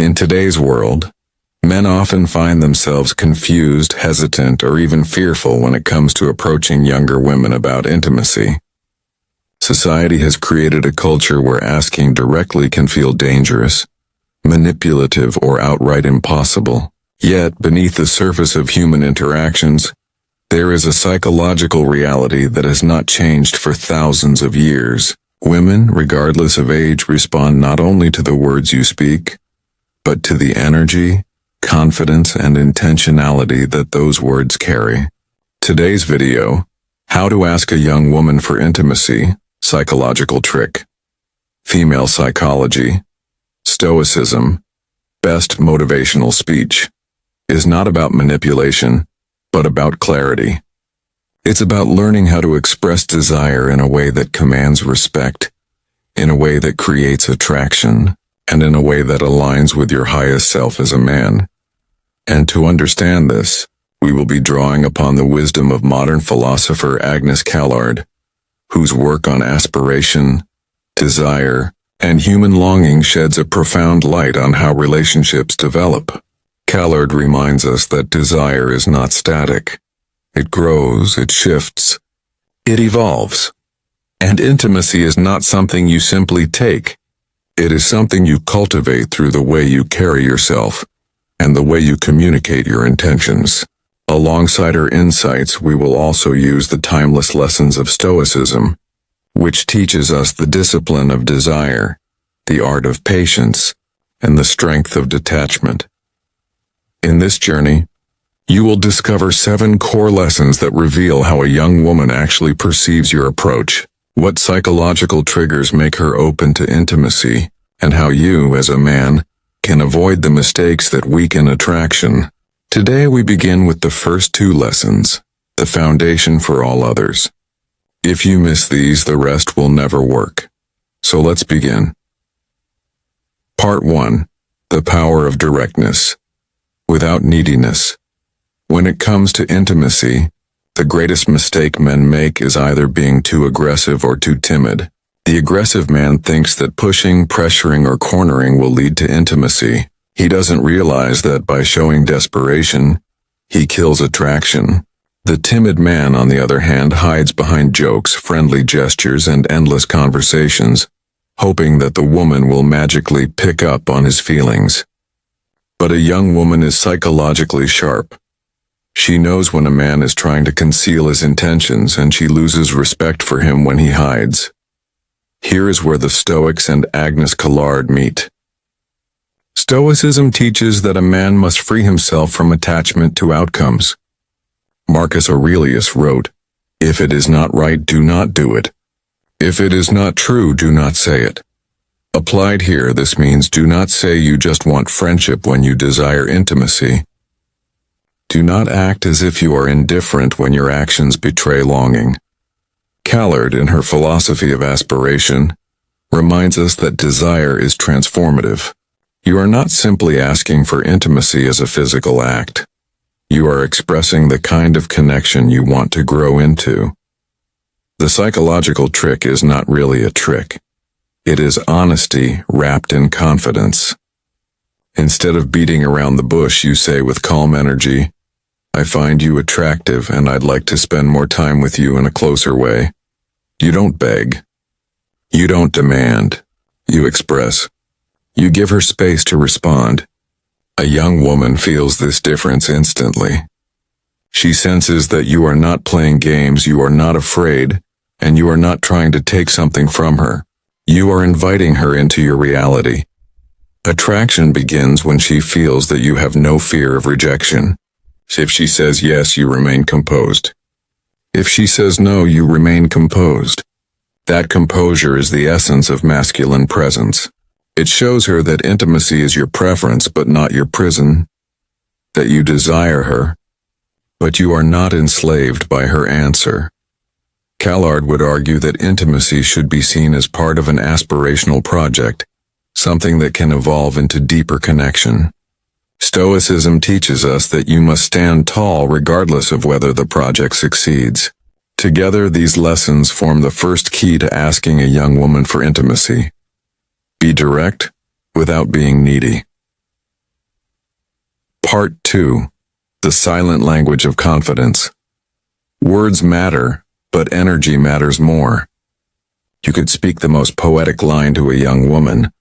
In today's world, men often find themselves confused, hesitant, or even fearful when it comes to approaching younger women about intimacy. Society has created a culture where asking directly can feel dangerous, manipulative, or outright impossible. Yet, beneath the surface of human interactions, there is a psychological reality that has not changed for thousands of years. Women, regardless of age, respond not only to the words you speak, but to the energy, confidence, and intentionality that those words carry. Today's video: how to ask a young woman for intimacy, psychological trick, female psychology, stoicism, best motivational speech, is not about manipulation, but about clarity. It's about learning how to express desire in a way that commands respect, in a way that creates attraction, and in a way that aligns with your highest self as a man. And to understand this, we will be drawing upon the wisdom of modern philosopher Agnes Callard, whose work on aspiration, desire, and human longing sheds a profound light on how relationships develop. Callard reminds us that desire is not static. It grows, it shifts, it evolves. And intimacy is not something you simply take. It is something you cultivate through the way you carry yourself and the way you communicate your intentions. Alongside her insights, we will also use the timeless lessons of Stoicism, which teaches us the discipline of desire, the art of patience, and the strength of detachment. In this journey, you will discover 7 core lessons that reveal how a young woman actually perceives your approach, what psychological triggers make her open to intimacy, and how you, as a man, can avoid the mistakes that weaken attraction. Today we begin with the first 2 lessons, the foundation for all others. If you miss these, the rest will never work. So let's begin. Part 1. The power of directness, without neediness. When it comes to intimacy, the greatest mistake men make is either being too aggressive or too timid. The aggressive man thinks that pushing, pressuring, or cornering will lead to intimacy. He doesn't realize that by showing desperation, he kills attraction. The timid man, on the other hand, hides behind jokes, friendly gestures, and endless conversations, hoping that the woman will magically pick up on his feelings. But a young woman is psychologically sharp. She knows when a man is trying to conceal his intentions, and she loses respect for him when he hides. Here is where the Stoics and Agnes Callard meet. Stoicism teaches that a man must free himself from attachment to outcomes. Marcus Aurelius wrote, "If it is not right, do not do it. If it is not true, do not say it." Applied here, this means do not say you just want friendship when you desire intimacy. Do not act as if you are indifferent when your actions betray longing. Callard, in her philosophy of aspiration, reminds us that desire is transformative. You are not simply asking for intimacy as a physical act. You are expressing the kind of connection you want to grow into. The psychological trick is not really a trick. It is honesty wrapped in confidence. Instead of beating around the bush, you say with calm energy, "I find you attractive and I'd like to spend more time with you in a closer way." You don't beg. You don't demand. You express. You give her space to respond. A young woman feels this difference instantly. She senses that you are not playing games, you are not afraid, and you are not trying to take something from her. You are inviting her into your reality. Attraction begins when she feels that you have no fear of rejection. If she says yes, you remain composed. If she says no, you remain composed. That composure is the essence of masculine presence. It shows her that intimacy is your preference but not your prison, that you desire her, but you are not enslaved by her answer. Callard would argue that intimacy should be seen as part of an aspirational project, something that can evolve into deeper connection. Stoicism teaches us that you must stand tall regardless of whether the project succeeds. Together, these lessons form the first key to asking a young woman for intimacy. Be direct without being needy. Part 2. The silent language of confidence. Words matter, but energy matters more. You could speak the most poetic line to a young woman,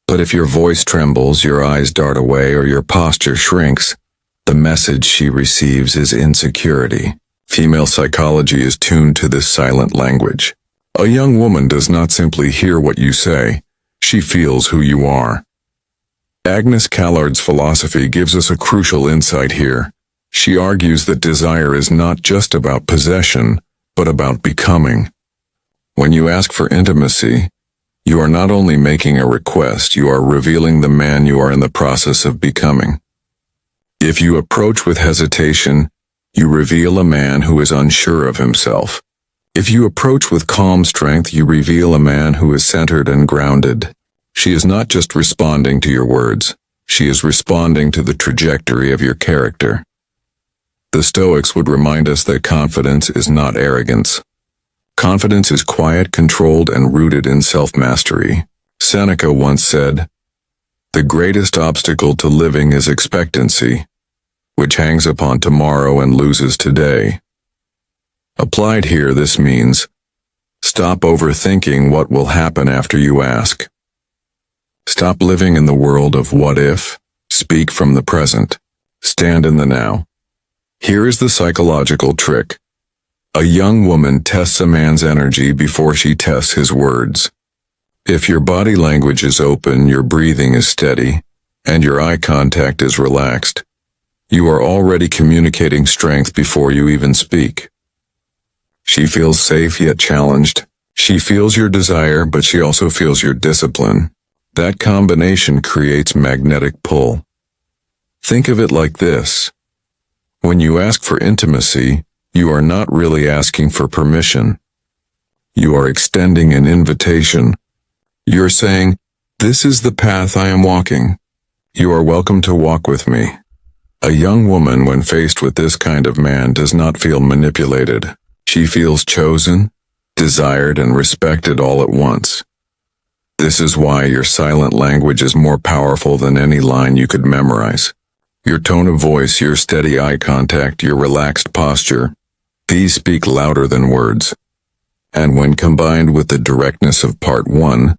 but if your voice trembles, your eyes dart away, or your posture shrinks, the message she receives is insecurity. Female psychology is tuned to this silent language. A young woman does not simply hear what you say, she feels who you are. Agnes Callard's philosophy gives us a crucial insight here. She argues that desire is not just about possession, but about becoming. When you ask for intimacy, you are not only making a request, you are revealing the man you are in the process of becoming. If you approach with hesitation, you reveal a man who is unsure of himself. If you approach with calm strength, you reveal a man who is centered and grounded. She is not just responding to your words, she is responding to the trajectory of your character. The Stoics would remind us that confidence is not arrogance. Confidence is quiet, controlled, and rooted in self-mastery. Seneca once said, "The greatest obstacle to living is expectancy, which hangs upon tomorrow and loses today." Applied here, this means, stop overthinking what will happen after you ask. Stop living in the world of what if, speak from the present, stand in the now. Here is the psychological trick. A young woman tests a man's energy before she tests his words. If your body language is open, your breathing is steady, and your eye contact is relaxed, you are already communicating strength before you even speak. She feels safe yet challenged. She feels your desire, but she also feels your discipline. That combination creates magnetic pull. Think of it like this. When you ask for intimacy, you are not really asking for permission. You are extending an invitation. You're saying, "This is the path I am walking. You are welcome to walk with me." A young woman, when faced with this kind of man, does not feel manipulated. She feels chosen, desired, and respected all at once. This is why your silent language is more powerful than any line you could memorize. Your tone of voice, your steady eye contact, your relaxed posture, these speak louder than words. And when combined with the directness of part 1,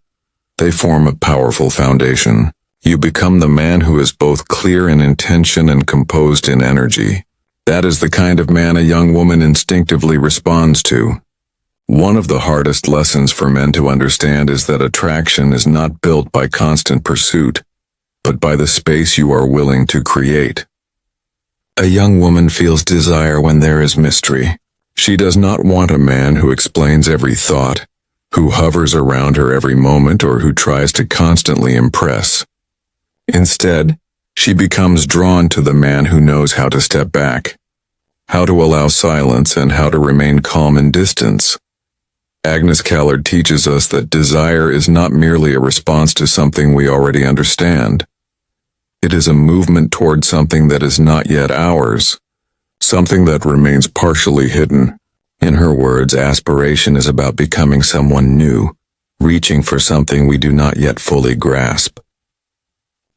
they form a powerful foundation. You become the man who is both clear in intention and composed in energy. That is the kind of man a young woman instinctively responds to. One of the hardest lessons for men to understand is that attraction is not built by constant pursuit, but by the space you are willing to create. A young woman feels desire when there is mystery. She does not want a man who explains every thought, who hovers around her every moment, or who tries to constantly impress. Instead, she becomes drawn to the man who knows how to step back, how to allow silence, and how to remain calm in distance. Agnes Callard teaches us that desire is not merely a response to something we already understand. It is a movement toward something that is not yet ours, something that remains partially hidden. In her words, aspiration is about becoming someone new, reaching for something we do not yet fully grasp.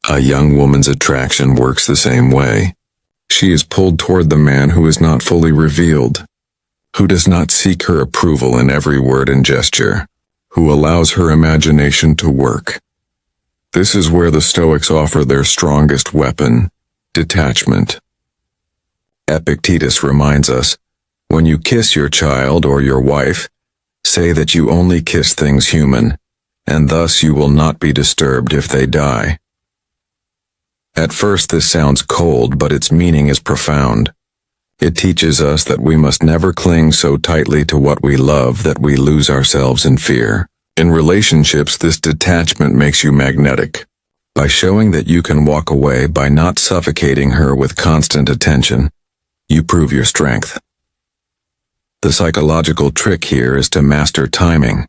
A young woman's attraction works the same way. She is pulled toward the man who is not fully revealed, who does not seek her approval in every word and gesture, who allows her imagination to work. This is where the Stoics offer their strongest weapon, detachment. Epictetus reminds us, when you kiss your child or your wife, say that you only kiss things human, and thus you will not be disturbed if they die. At first this sounds cold, but its meaning is profound. It teaches us that we must never cling so tightly to what we love that we lose ourselves in fear. In relationships, this detachment makes you magnetic. By showing that you can walk away, by not suffocating her with constant attention, you prove your strength. The psychological trick here is to master timing.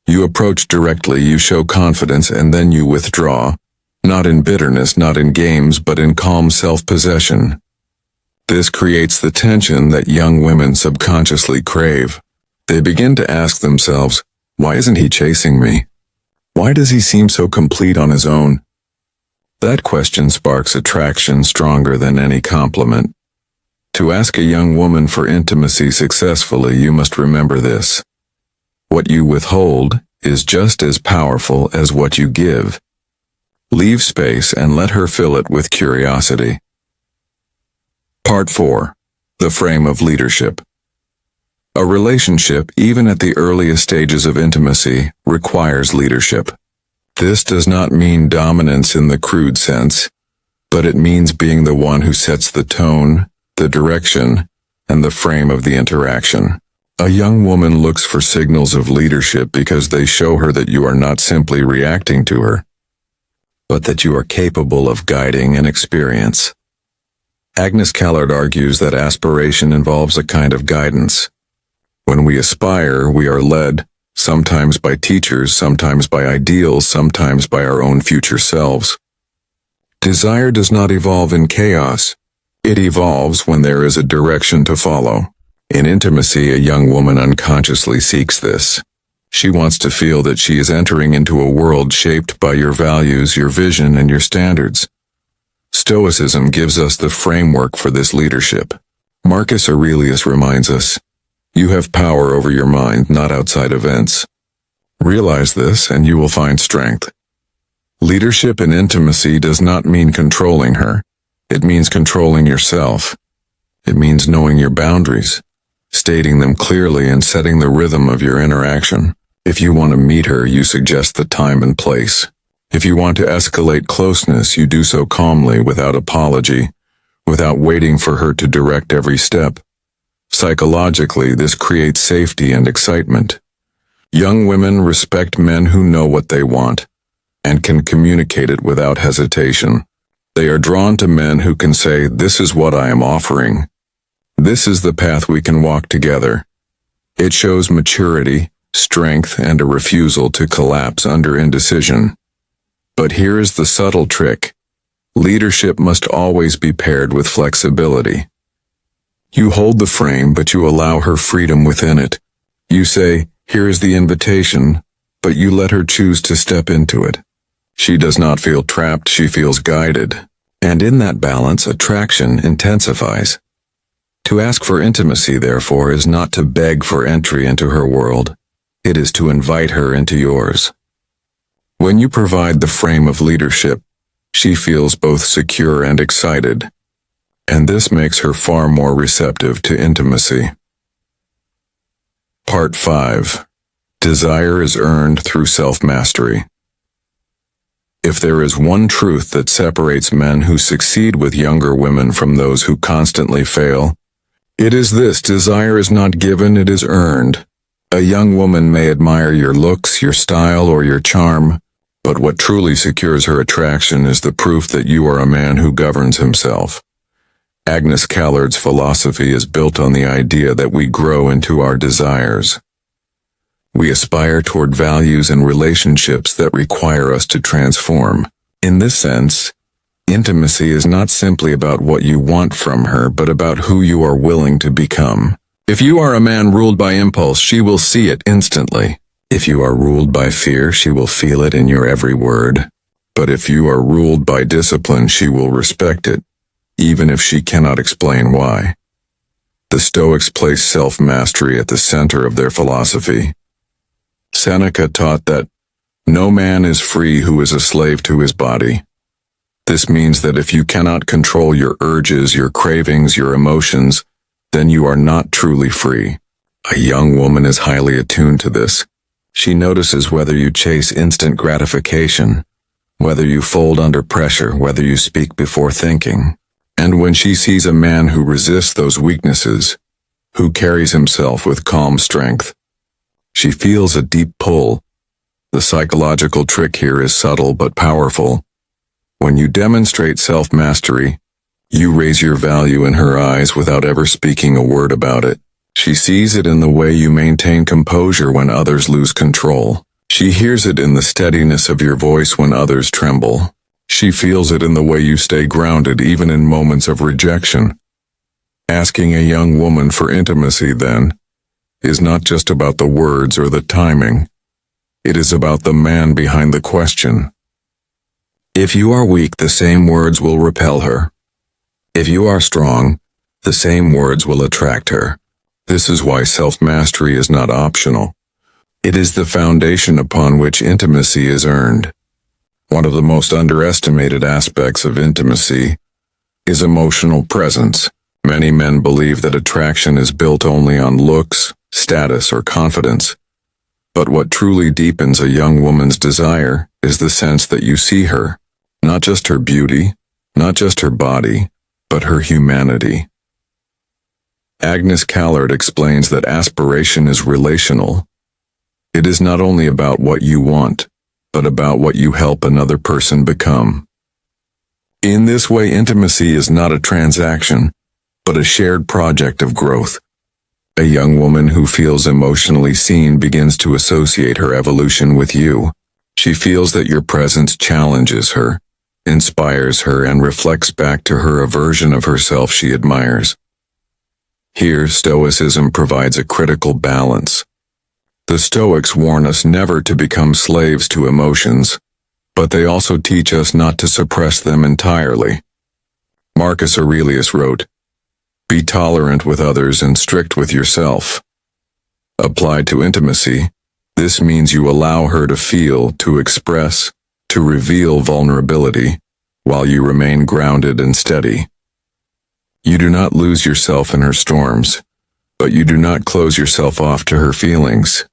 You approach directly, you show confidence, and then you withdraw, not in bitterness, not in games, but in calm self-possession. This creates the tension that young women subconsciously crave. They begin to ask themselves, why isn't he chasing me? Why does he seem so complete on his own? That question sparks attraction stronger than any compliment. To ask a young woman for intimacy successfully, you must remember this. What you withhold is just as powerful as what you give. Leave space and let her fill it with curiosity. Part 4. The frame of leadership. A relationship, even at the earliest stages of intimacy, requires leadership. This does not mean dominance in the crude sense, but it means being the one who sets the tone, the direction, and the frame of the interaction. A young woman looks for signals of leadership because they show her that you are not simply reacting to her, but that you are capable of guiding an experience. Agnes Callard argues that aspiration involves a kind of guidance. When we aspire, we are led, sometimes by teachers, sometimes by ideals, sometimes by our own future selves. Desire does not evolve in chaos. It evolves when there is a direction to follow. In intimacy, a young woman unconsciously seeks this. She wants to feel that she is entering into a world shaped by your values, your vision, and your standards. Stoicism gives us the framework for this leadership. Marcus Aurelius reminds us, "You have power over your mind, not outside events." Realize this, and you will find strength. Leadership in intimacy does not mean controlling her. It means controlling yourself. It means knowing your boundaries, stating them clearly, and setting the rhythm of your interaction. If you want to meet her, you suggest the time and place. If you want to escalate closeness, you do so calmly, without apology, without waiting for her to direct every step. Psychologically, this creates safety and excitement. Young women respect men who know what they want and can communicate it without hesitation. They are drawn to men who can say, "This is what I am offering. This is the path we can walk together." It shows maturity, strength, and a refusal to collapse under indecision. But here is the subtle trick. Leadership must always be paired with flexibility. You hold the frame, but you allow her freedom within it. You say, "Here is the invitation," but you let her choose to step into it. She does not feel trapped, she feels guided. And in that balance, attraction intensifies. To ask for intimacy, therefore, is not to beg for entry into her world. It is to invite her into yours. When you provide the frame of leadership, she feels both secure and excited, and this makes her far more receptive to intimacy. Part 5. Desire is earned through self-mastery. If there is one truth that separates men who succeed with younger women from those who constantly fail, it is this: desire is not given, it is earned. A young woman may admire your looks, your style, or your charm, but what truly secures her attraction is the proof that you are a man who governs himself. Agnes Callard's philosophy is built on the idea that we grow into our desires. We aspire toward values and relationships that require us to transform. In this sense, intimacy is not simply about what you want from her, but about who you are willing to become. If you are a man ruled by impulse, she will see it instantly. If you are ruled by fear, she will feel it in your every word. But if you are ruled by discipline, she will respect it, even if she cannot explain why. The Stoics place self-mastery at the center of their philosophy. Seneca taught that no man is free who is a slave to his body. This means that if you cannot control your urges, your cravings, your emotions, then you are not truly free. A young woman is highly attuned to this. She notices whether you chase instant gratification, whether you fold under pressure, whether you speak before thinking. And when she sees a man who resists those weaknesses, who carries himself with calm strength, she feels a deep pull. The psychological trick here is subtle but powerful. When you demonstrate self-mastery, you raise your value in her eyes without ever speaking a word about it. She sees it in the way you maintain composure when others lose control. She hears it in the steadiness of your voice when others tremble. She feels it in the way you stay grounded even in moments of rejection. Asking a young woman for intimacy, then, is not just about the words or the timing. It is about the man behind the question. If you are weak, the same words will repel her. If you are strong, the same words will attract her. This is why self-mastery is not optional. It is the foundation upon which intimacy is earned. One of the most underestimated aspects of intimacy is emotional presence. Many men believe that attraction is built only on looks, status, or confidence. But what truly deepens a young woman's desire is the sense that you see her, not just her beauty, not just her body, but her humanity. Agnes Callard explains that aspiration is relational. It is not only about what you want, but about what you help another person become. In this way, intimacy is not a transaction, but a shared project of growth. A young woman who feels emotionally seen begins to associate her evolution with you. She feels that your presence challenges her, inspires her, and reflects back to her a version of herself she admires. Here, Stoicism provides a critical balance. The Stoics warn us never to become slaves to emotions, but they also teach us not to suppress them entirely. Marcus Aurelius wrote, "Be tolerant with others and strict with yourself." Applied to intimacy, this means you allow her to feel, to express, to reveal vulnerability, while you remain grounded and steady. You do not lose yourself in her storms, but you do not close yourself off to her feelings.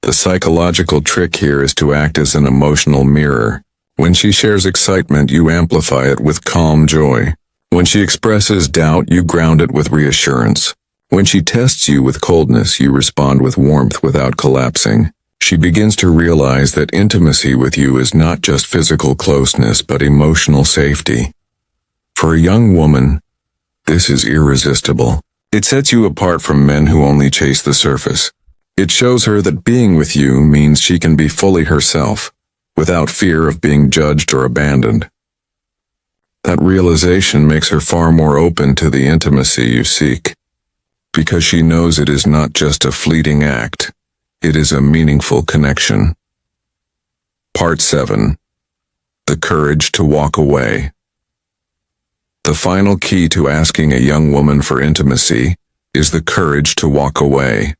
The psychological trick here is to act as an emotional mirror. When she shares excitement, you amplify it with calm joy. When she expresses doubt, you ground it with reassurance. When she tests you with coldness, you respond with warmth without collapsing. She begins to realize that intimacy with you is not just physical closeness, but emotional safety. For a young woman, this is irresistible. It sets you apart from men who only chase the surface. It shows her that being with you means she can be fully herself, without fear of being judged or abandoned. That realization makes her far more open to the intimacy you seek, because she knows it is not just a fleeting act, it is a meaningful connection. Part 7. The courage to walk away. The final key to asking a young woman for intimacy is the courage to walk away.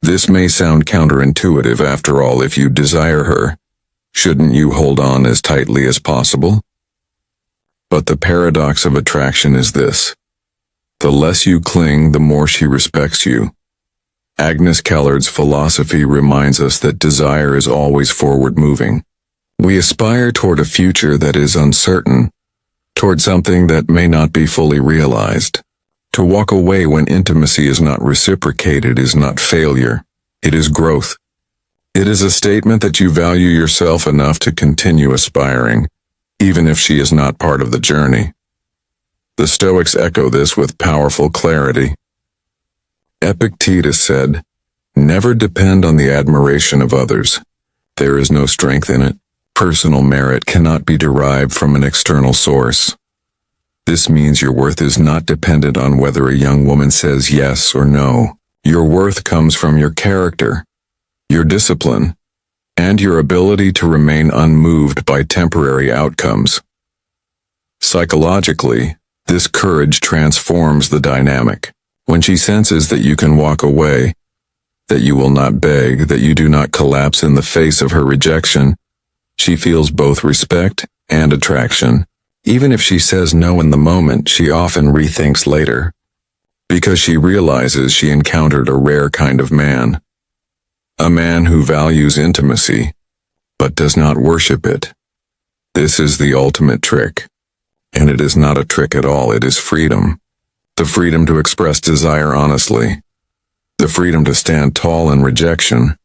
This may sound counterintuitive. After all, if you desire her, shouldn't you hold on as tightly as possible? But the paradox of attraction is this: the less you cling, the more she respects you. Agnes Callard's philosophy reminds us that desire is always forward-moving. We aspire toward a future that is uncertain, toward something that may not be fully realized. To walk away when intimacy is not reciprocated is not failure, it is growth. It is a statement that you value yourself enough to continue aspiring, even if she is not part of the journey. The Stoics echo this with powerful clarity. Epictetus said, "Never depend on the admiration of others. There is no strength in it. Personal merit cannot be derived from an external source." This means your worth is not dependent on whether a young woman says yes or no. Your worth comes from your character, your discipline, and your ability to remain unmoved by temporary outcomes. Psychologically, this courage transforms the dynamic. When she senses that you can walk away, that you will not beg, that you do not collapse in the face of her rejection, she feels both respect and attraction. Even if she says no in the moment, she often rethinks later, because she realizes she encountered a rare kind of man. A man who values intimacy, but does not worship it. This is the ultimate trick. And it is not a trick at all, it is freedom. The freedom to express desire honestly, the freedom to stand tall in rejection,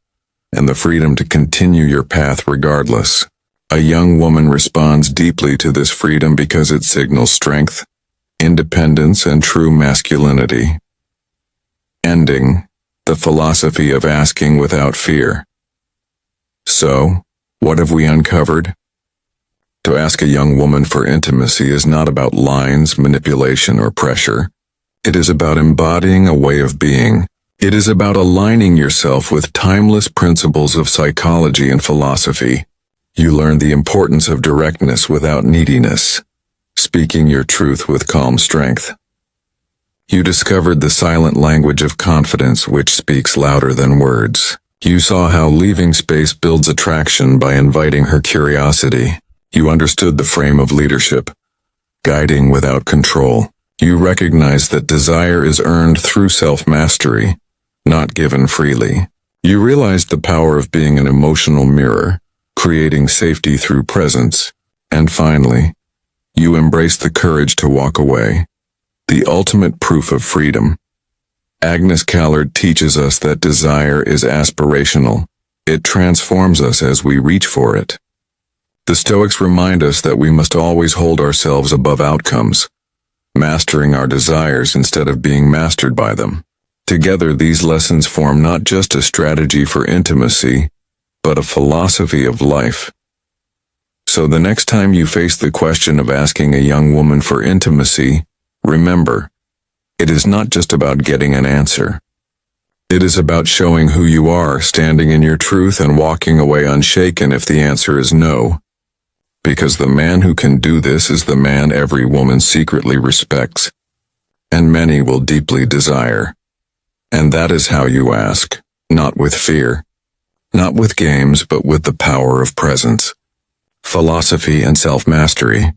and the freedom to continue your path regardless. A young woman responds deeply to this freedom because it signals strength, independence, and true masculinity. Ending, the philosophy of asking without fear. So, what have we uncovered? To ask a young woman for intimacy is not about lines, manipulation, or pressure. It is about embodying a way of being. It is about aligning yourself with timeless principles of psychology and philosophy. You learned the importance of directness without neediness, speaking your truth with calm strength. You discovered the silent language of confidence which speaks louder than words. You saw how leaving space builds attraction by inviting her curiosity. You understood the frame of leadership, guiding without control. You recognized that desire is earned through self-mastery, not given freely. You realized the power of being an emotional mirror, creating safety through presence. And finally, you embraced the courage to walk away, the ultimate proof of freedom. Agnes Callard teaches us that desire is aspirational. It transforms us as we reach for it. The Stoics remind us that we must always hold ourselves above outcomes, mastering our desires instead of being mastered by them. Together, these lessons form not just a strategy for intimacy, but a philosophy of life. So the next time you face the question of asking a young woman for intimacy, remember, it is not just about getting an answer. It is about showing who you are, standing in your truth, and walking away unshaken if the answer is no. Because the man who can do this is the man every woman secretly respects, and many will deeply desire. And that is how you ask, not with fear, not with games, but with the power of presence, philosophy, and self-mastery.